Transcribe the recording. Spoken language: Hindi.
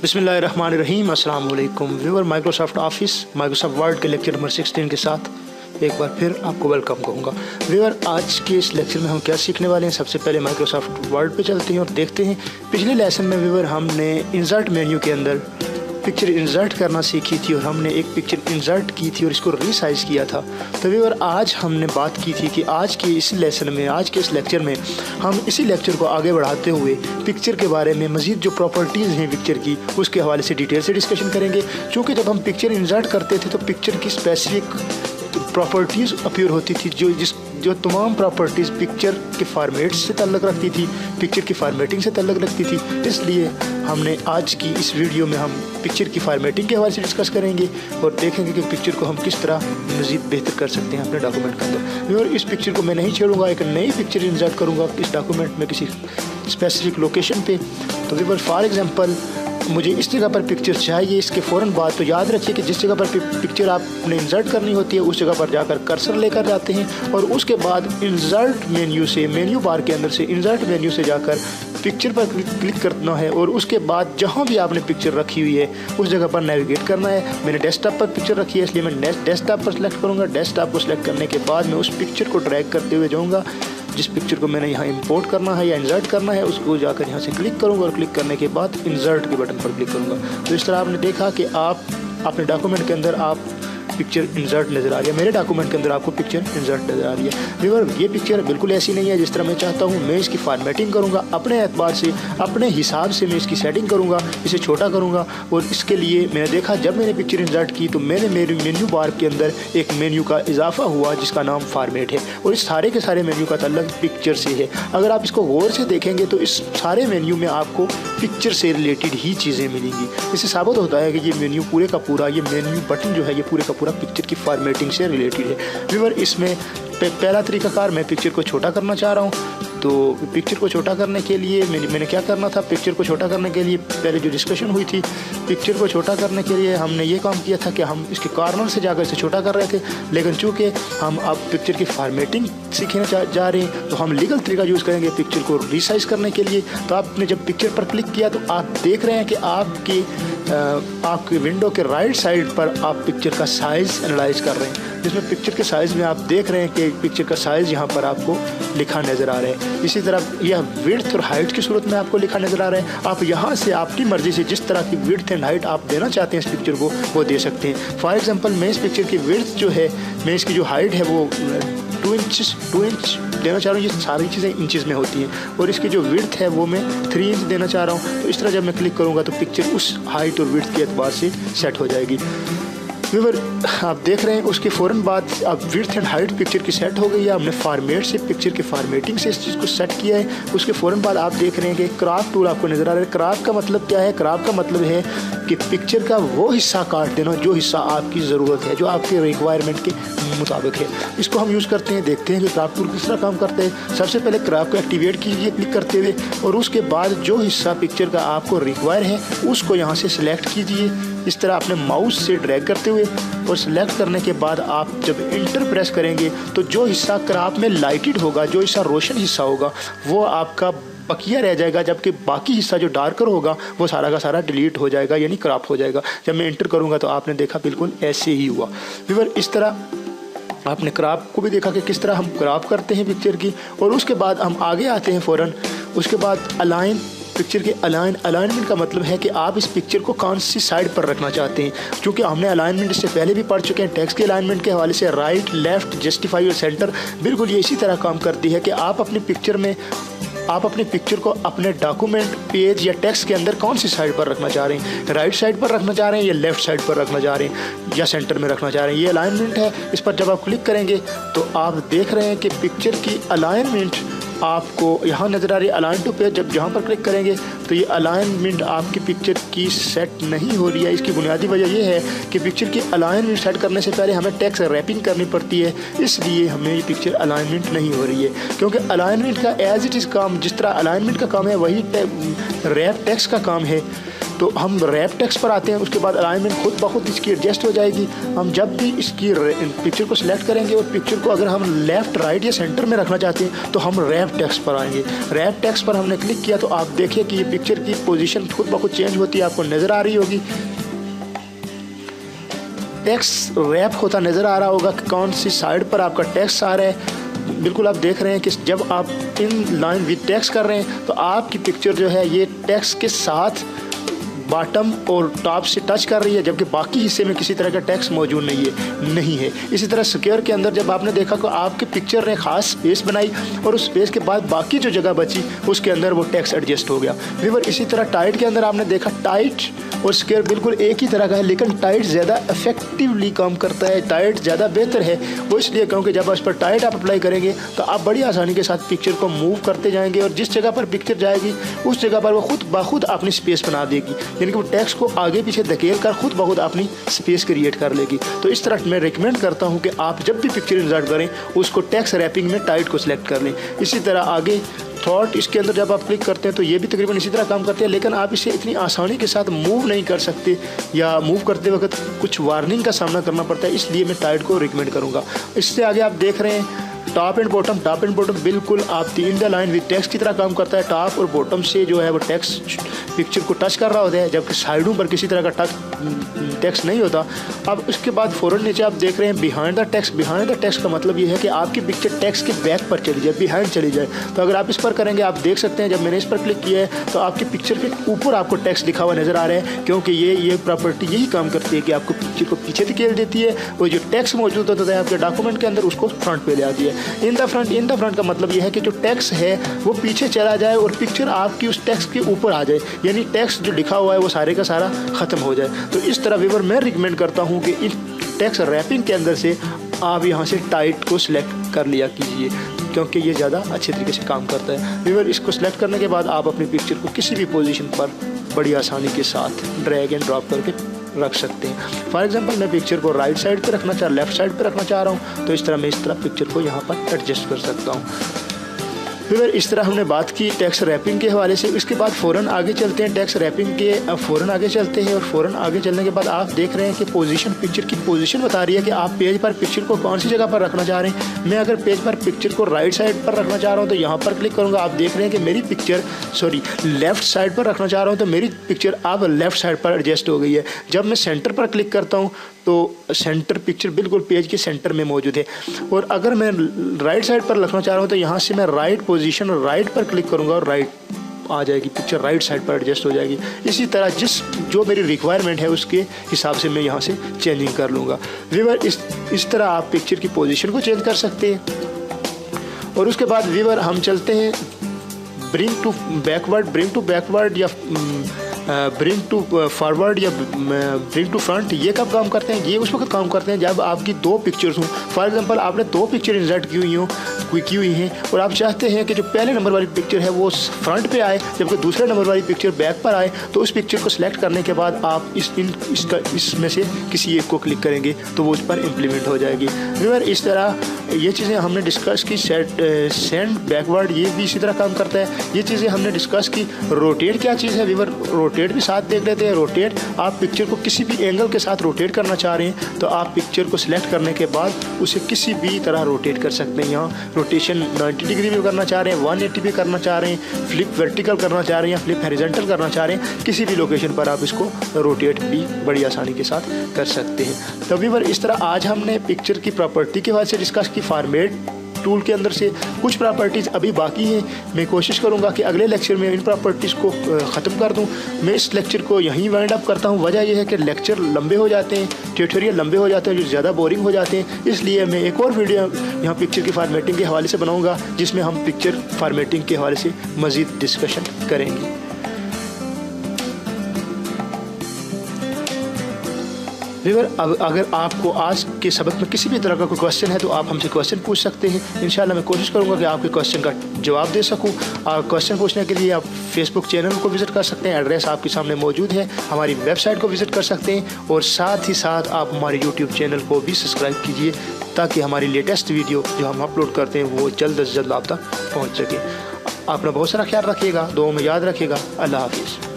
बिस्मिल्लाहिर्रहमानिर्रहीम। अस्सलाम वालेकुम viewer. Microsoft office Microsoft word के लेक्चर नंबर 16 के साथ एक बार फिर आपको वेलकम कहूँगा। व्यूअर, आज के इस लेक्चर में हम क्या सीखने वाले हैं, सबसे पहले माइक्रोसॉफ्ट वर्ड पे चलते हैं और देखते हैं। पिछले लेसन में व्यूअर हमने इंसर्ट मेन्यू के अंदर पिक्चर इंसर्ट करना सीखी थी और हमने एक पिक्चर इंसर्ट की थी और इसको रीसाइज़ किया था। तो व्यूअर, आज हमने बात की थी कि आज के इस लेसन में, आज के इस लेक्चर में हम इसी लेक्चर को आगे बढ़ाते हुए पिक्चर के बारे में मज़ीद जो प्रॉपर्टीज़ हैं पिक्चर की, उसके हवाले से डिटेल से डिस्कशन करेंगे। क्योंकि जब हम पिक्चर इंसर्ट करते थे तो पिक्चर की स्पेसिफिक प्रॉपर्टीज़ अपीयर होती थी, जो तमाम प्रॉपर्टीज़ पिक्चर के फॉर्मेट से ताल्लुक़ रखती थी, पिक्चर की फॉर्मेटिंग से ताल्लुक़ रखती थी। इसलिए हमने आज की इस वीडियो में हम पिक्चर की फॉर्मेटिंग के हवाले से डिस्कस करेंगे और देखेंगे कि पिक्चर को हम किस तरह मज़ीद बेहतर कर सकते हैं अपने डॉक्यूमेंट के अंदर। और इस पिक्चर को मैं नहीं छेड़ूंगा, एक नई पिक्चर इंसर्ट करूँगा इस डॉक्यूमेंट में किसी स्पेसिफिक लोकेशन पे। तो व्यूअर, फॉर एग्जांपल मुझे इस जगह पर पिक्चर चाहिए, इसके फ़ौरन बाद तो याद रखिए कि जिस जगह पर पिक्चर आपने इंसर्ट करनी होती है उस जगह पर जाकर कर्सर लेकर जाते हैं और उसके बाद इंसर्ट मेन्यू से, मेन्यू बार के अंदर से इंसर्ट मेन्यू से जाकर पिक्चर पर क्लिक करना है और उसके बाद जहाँ भी आपने पिक्चर रखी हुई है उस जगह पर नेविगेट करना है। मैंने डेस्कटॉप पर पिक्चर रखी है इसलिए मैं डेस्कटॉप पर सेलेक्ट करूँगा। डेस्कटॉप को सेलेक्ट करने के बाद मैं उस पिक्चर को ड्रैग करते हुए जाऊँगा। जिस पिक्चर को मैंने यहाँ इंपोर्ट करना है या इंसर्ट करना है उसको जाकर यहाँ से क्लिक करूँगा और क्लिक करने के बाद इंसर्ट के बटन पर क्लिक करूँगा। तो इस तरह आपने देखा कि आप अपने डॉक्यूमेंट के अंदर आप पिक्चर इंसर्ट नज़र आ रही है। मेरे डॉक्यूमेंट के अंदर आपको पिक्चर इंसर्ट नज़र आ रही है। व्यूअर, ये पिक्चर बिल्कुल ऐसी नहीं है जिस तरह मैं चाहता हूँ। मैं इसकी फॉर्मेटिंग करूँगा अपने एतबार से, अपने हिसाब से मैं इसकी सेटिंग करूँगा, इसे छोटा करूँगा। और इसके लिए मैंने देखा जब मैंने पिक्चर इंसर्ट की तो मेरे मेन्यू बार के अंदर एक मेन्यू का इजाफा हुआ जिसका नाम फॉर्मेट है और इस सारे के सारे मेन्यू का ताल्लुक पिक्चर से है। अगर आप इसको गौर से देखेंगे तो इस सारे मेन्यू में आपको पिक्चर से रिलेटेड ही चीज़ें मिलेंगी। इससे साबित होता है कि ये मेन्यू पूरे का पूरा, ये मेन्यू बटन जो है ये पूरे का पूरा पिक्चर की फॉर्मेटिंग से रिलेटेड है। व्यूअर, इसमें पहला तरीकाकार, मैं पिक्चर को छोटा करना चाह रहा हूँ। तो पिक्चर को छोटा करने के लिए मैंने क्या करना था, पिक्चर को छोटा करने के लिए पहले जो डिस्कशन हुई थी, पिक्चर को छोटा करने के लिए हमने ये काम किया था कि हम इसके कॉर्नर से जाकर इसे छोटा कर रहे थे। लेकिन चूँकि हम अब पिक्चर की फॉर्मेटिंग सीखने जा रहे हैं तो हम लीगल तरीका यूज़ करेंगे पिक्चर को रीसाइज़ करने के लिए। तो आपने जब पिक्चर पर क्लिक किया तो आप देख रहे हैं कि आपकी विंडो के राइट साइड पर आप पिक्चर का साइज़ एनालाइज कर रहे हैं, जिसमें पिक्चर के साइज़ में आप देख रहे हैं कि पिक्चर का साइज़ यहाँ पर आपको लिखा नज़र आ रहा है। इसी तरह यह विड्थ और हाइट की सूरत में आपको लिखा नज़र आ रहा है। आप यहाँ से अपनी मर्ज़ी से जिस तरह की विड्थ एंड हाइट आप देना चाहते हैं इस पिक्चर को वो दे सकते हैं। फॉर एग्जांपल, मैं इस पिक्चर की विड्थ जो है, मैं इसकी जो हाइट है वो 2 इंच देना चाह रहा हूँ। ये सारी चीज़ें इंचज़ में होती हैं और इसकी जो विड्थ है वो मैं 3 इंच देना चाह रहा हूँ। तो इस तरह जब मैं क्लिक करूँगा तो पिक्चर उस हाइट और विड्थ के एतबार से सेट हो जाएगी। व्यूअर, आप देख रहे हैं उसके फ़ौरन बाद अब विड्थ एंड हाइट पिक्चर की सेट हो गई है। हमने फॉर्मेट से, पिक्चर की फॉर्मेटिंग से इस चीज़ को सेट किया है। उसके फ़ौरन बाद आप देख रहे हैं कि क्रॉप टूल आपको नज़र आ रहा है। क्रॉप का मतलब क्या है? क्रॉप का मतलब है कि पिक्चर का वो हिस्सा काट देना जो हिस्सा आपकी ज़रूरत है, जो आपके रिक्वायरमेंट के मुताबिक है। इसको हम यूज़ करते हैं, देखते हैं कि क्रॉप टूल किस तरह काम करता है। सबसे पहले क्रॉप को एक्टिवेट कीजिए क्लिक करते हुए और उसके बाद जो हिस्सा पिक्चर का आपको रिक्वायर है उसको यहाँ से सिलेक्ट कीजिए। इस तरह अपने माउस से ड्रैग करते हुए और सिलेक्ट करने के बाद आप जब इंटर प्रेस करेंगे तो जो हिस्सा क्रॉप में लाइटेड होगा, जो हिस्सा रोशन हिस्सा होगा वो आपका बकिया रह जाएगा, जबकि बाकी हिस्सा जो डार्कर होगा वो सारा का सारा डिलीट हो जाएगा, यानी क्रॉप हो जाएगा। जब मैं इंटर करूँगा तो आपने देखा बिल्कुल ऐसे ही हुआ। व्यूअर, इस तरह आपने क्रॉप को भी देखा कि किस तरह हम क्रॉप करते हैं पिक्चर की। और उसके बाद हम आगे आते हैं फ़ौरन। उसके बाद अलाइन, पिक्चर के अलाइनमेंट का मतलब है कि आप इस पिक्चर को कौन सी साइड पर रखना चाहते हैं। क्योंकि हमने अलाइनमेंट इससे पहले भी पढ़ चुके हैं। टेक्स्ट के अलाइनमेंट के हवाले से राइट, लेफ़्ट, जस्टिफाई और सेंटर बिल्कुल ये इसी तरह काम करती है कि आप अपनी पिक्चर को अपने डॉक्यूमेंट, पेज या टेक्स्ट के अंदर कौन सी साइड पर रखना चाह रहे हैं। राइट साइड पर रखना चाह रहे हैं या लेफ़्ट साइड पर रखना चाह रहे हैं या सेंटर में रखना चाह रहे हैं। ये अलाइनमेंट है। इस पर जब आप क्लिक करेंगे तो आप देख रहे हैं कि पिक्चर की अलाइनमेंट आपको यहाँ नज़र आ रही है। अलाइन टू पेज, जब जहाँ पर क्लिक करेंगे तो ये अलाइनमेंट आपकी पिक्चर की सेट नहीं हो रही है। इसकी बुनियादी वजह यह है कि पिक्चर की अलाइनमेंट सेट करने से पहले हमें टेक्स्ट रैपिंग करनी पड़ती है, इसलिए हमें ये पिक्चर अलाइनमेंट नहीं हो रही है। क्योंकि अलाइनमेंट का एज इट इज़ काम, जिस तरह अलाइनमेंट का काम है वही रैप टेक्स्ट का काम है। तो हम रैप टेक्स्ट पर आते हैं, उसके बाद अलाइनमेंट खुद ब खुद इसकी एडजस्ट हो जाएगी। हम जब भी इसकी पिक्चर को सिलेक्ट करेंगे और पिक्चर को अगर हम लेफ़्ट, राइट या सेंटर में रखना चाहते हैं तो हम रैप टेक्स्ट पर आएंगे। रैप टेक्स्ट पर हमने क्लिक किया तो आप देखिए कि ये पिक्चर की पोजीशन खुद ब खुद चेंज होती है, आपको नज़र आ रही होगी। टेक्स्ट रैप होता नज़र आ रहा होगा कि कौन सी साइड पर आपका टेक्स्ट आ रहा है। बिल्कुल आप देख रहे हैं कि जब आप इन लाइन विद टेक्स्ट कर रहे हैं तो आपकी पिक्चर जो है ये टेक्स्ट के साथ बॉटम और टॉप से टच कर रही है, जबकि बाकी हिस्से में किसी तरह का टेक्स्ट मौजूद नहीं है। इसी तरह स्क्वायर के अंदर जब आपने देखा कि आपके पिक्चर ने खास स्पेस बनाई और उस स्पेस के बाद बाकी जो जगह बची उसके अंदर वो टेक्स्ट एडजस्ट हो गया। व्यूअर इसी तरह टाइट के अंदर आपने देखा टाइट और स्क्वायर बिल्कुल एक ही तरह का है, लेकिन टाइट ज़्यादा इफेक्टिवली काम करता है, टाइट ज़्यादा बेहतर है। वो इसलिए क्योंकि जब इस पर टाइट आप अप्लाई करेंगे तो आप बड़ी आसानी के साथ पिक्चर को मूव करते जाएंगे और जिस जगह पर पिक्चर जाएगी उस जगह पर वो खुद ब खुद अपनी स्पेस बना देगी, यानी कि वो टेक्स्ट को आगे पीछे धकेल कर खुद ब खुद अपनी स्पेस क्रिएट कर लेगी। तो इस तरह मैं रिकमेंड करता हूँ कि आप जब भी पिक्चर इंसर्ट करें उसको टेक्स्ट रैपिंग में टाइट को सिलेक्ट कर लें। इसी तरह आगे थॉट इसके अंदर जब आप क्लिक करते हैं तो ये भी तकरीबन इसी तरह काम करते हैं, लेकिन आप इसे इतनी आसानी के साथ मूव नहीं कर सकते या मूव करते वक्त कुछ वार्निंग का सामना करना पड़ता है, इसलिए मैं टाइट को रिकमेंड करूँगा। इससे आगे आप देख रहे हैं टॉप एंड बॉटम बिल्कुल आप in the line with text की तरह काम करता है। टॉप और बॉटम से जो है वो टेक्स्ट पिक्चर को टच कर रहा होता है, जबकि साइडों पर किसी तरह का टेक्स्ट नहीं होता। अब उसके बाद फ़ौरन नीचे आप देख रहे हैं behind the text. Behind the text का मतलब ये है कि आपकी पिक्चर टेक्स्ट के बैक पर चली जाए, बिहाइंड चली जाए। तो अगर आप इस पर करेंगे आप देख सकते हैं जब मैंने इस पर क्लिक किया है तो आपकी पिक्चर के ऊपर आपको टेक्स्ट लिखा हुआ नज़र आ रहा है, क्योंकि ये प्रॉपर्टी यही काम करती है कि आपको पिक्चर को पीछे धकेल देती है और जो टेक्स्ट मौजूद होता है आपके डॉक्यूमेंट के अंदर उसको फ्रंट पे ले आती है। इन द फ्रंट का मतलब यह है कि जो टेक्स्ट है वो पीछे चला जाए और पिक्चर आपकी उस टेक्स्ट के ऊपर आ जाए, यानी टेक्स्ट जो लिखा हुआ है वो सारे का सारा ख़त्म हो जाए। तो इस तरह व्यूअर मैं रिकमेंड करता हूँ कि इस टेक्स्ट रैपिंग के अंदर से आप यहाँ से टाइट को सिलेक्ट कर लिया कीजिए, क्योंकि ये ज़्यादा अच्छे तरीके से काम करता है। व्यूअर इसको सिलेक्ट करने के बाद आप अपनी पिक्चर को किसी भी पोजीशन पर बड़ी आसानी के साथ ड्रैग एंड ड्रॉप करके रख सकते हैं। फॉर एग्जांपल मैं पिक्चर को राइट साइड पे रखना लेफ्ट साइड पे रखना चाह रहा हूँ तो इस तरह मैं इस तरह पिक्चर को यहाँ पर एडजस्ट कर सकता हूँ। फिर इस तरह हमने बात की टेक्स्ट रैपिंग के हवाले से। इसके बाद फ़ौरन आगे चलते हैं टेक्स्ट रैपिंग के, अब फ़ौरन आगे चलते हैं और फ़ौरन आगे चलने के बाद आप देख रहे हैं कि पोजीशन पिक्चर की पोजीशन बता रही है कि आप पेज पर पिक्चर को कौन सी जगह पर रखना चाह रहे हैं। मैं अगर पेज पर पिक्चर को राइट साइड पर रखना चाह रहा हूँ तो यहाँ पर क्लिक करूँगा। आप देख रहे हैं कि मेरी पिक्चर लेफ़्ट साइड पर रखना चाह रहा हूँ तो मेरी पिक्चर अब लेफ़्ट साइड पर एडजस्ट हो गई है। जब मैं सेंटर पर क्लिक करता हूँ तो सेंटर पिक्चर बिल्कुल पेज के सेंटर में मौजूद है, और अगर मैं राइट साइड पर रखना चाह रहा हूँ तो यहाँ से मैं राइट पोजीशन और राइट पर क्लिक करूँगा और राइट आ जाएगी, पिक्चर राइट साइड पर एडजस्ट हो जाएगी। इसी तरह जो मेरी रिक्वायरमेंट है उसके हिसाब से मैं यहाँ से चेंजिंग कर लूँगा। व्यूअर इस तरह आप पिक्चर की पोजीशन को चेंज कर सकते हैं। और उसके बाद व्यूअर हम चलते हैं ब्रिंग टू बैकवर्ड या ब्रिंग टू फॉरवर्ड या ब्रिंग टू फ्रंट। ये कब काम करते हैं? ये उस वक्त काम करते हैं जब आपकी दो पिक्चर्स हों। फॉर एग्जांपल आपने दो पिक्चर इंसर्ट की हुई हैं और आप चाहते हैं कि जो पहले नंबर वाली पिक्चर है वो फ्रंट पे आए जबकि दूसरे नंबर वाली पिक्चर बैक पर आए, तो उस पिक्चर को सिलेक्ट करने के बाद आप इसमें से किसी एक को क्लिक करेंगे तो वो उस पर इम्प्लीमेंट हो जाएगी। व्यूअर इस तरह ये चीज़ें हमने डिस्कस की। सेंड बैकवर्ड ये भी इसी तरह काम करता है। ये चीज़ें हमने डिस्कस की। रोटेट क्या चीज़ है व्यूअर? रोटेट भी साथ देख लेते हैं। रोटेट आप पिक्चर को किसी भी एंगल के साथ रोटेट करना चाह रहे हैं तो आप पिक्चर को सिलेक्ट करने के बाद उसे किसी भी तरह रोटेट कर सकते हैं। यहाँ रोटेशन 90 डिग्री में करना चाह रहे हैं, 180 पे करना चाह रहे हैं, फ्लिप वर्टिकल करना चाह रहे हैं या फ्लिप हॉरिजॉन्टल करना चाह रहे हैं, किसी भी लोकेशन पर आप इसको रोटेट भी बड़ी आसानी के साथ कर सकते हैं। तो व्यूअर इस तरह आज हमने पिक्चर की प्रॉपर्टी के बारे में डिस्कस की। फॉर्मेट टूल के अंदर से कुछ प्रॉपर्टीज़ अभी बाकी हैं। मैं कोशिश करूंगा कि अगले लेक्चर में इन प्रॉपर्टीज़ को ख़त्म कर दूं। मैं इस लेक्चर को यहीं वाइंड अप करता हूं। वजह यह है कि लेक्चर लंबे हो जाते हैं, ट्यूटोरियल लंबे हो जाते हैं जो ज़्यादा बोरिंग हो जाते हैं। इसलिए मैं एक और वीडियो यहाँ पिक्चर की फॉर्मेटिंग के हवाले से बनाऊँगा जिसमें हम पिक्चर फॉर्मेटिंग के हवाले से मज़ीद डिस्कशन करेंगे। व्यूअर अब अगर आपको आज के सबक में किसी भी तरह का कोई क्वेश्चन है तो आप हमसे क्वेश्चन पूछ सकते हैं। इंशाल्लाह मैं कोशिश करूंगा कि आपके क्वेश्चन का जवाब दे सकूं। और क्वेश्चन पूछने के लिए आप फेसबुक चैनल को विज़िट कर सकते हैं, एड्रेस आपके सामने मौजूद है। हमारी वेबसाइट को विज़िट कर सकते हैं और साथ ही साथ आप हमारे यूट्यूब चैनल को भी सब्सक्राइब कीजिए ताकि हमारी लेटेस्ट वीडियो जो हम अपलोड करते हैं वो जल्द से जल्द आप तक पहुँच सके। अपना बहुत सारा ख्याल रखिएगा, दुआ में याद रखिएगा। अल्लाह हाफिज़।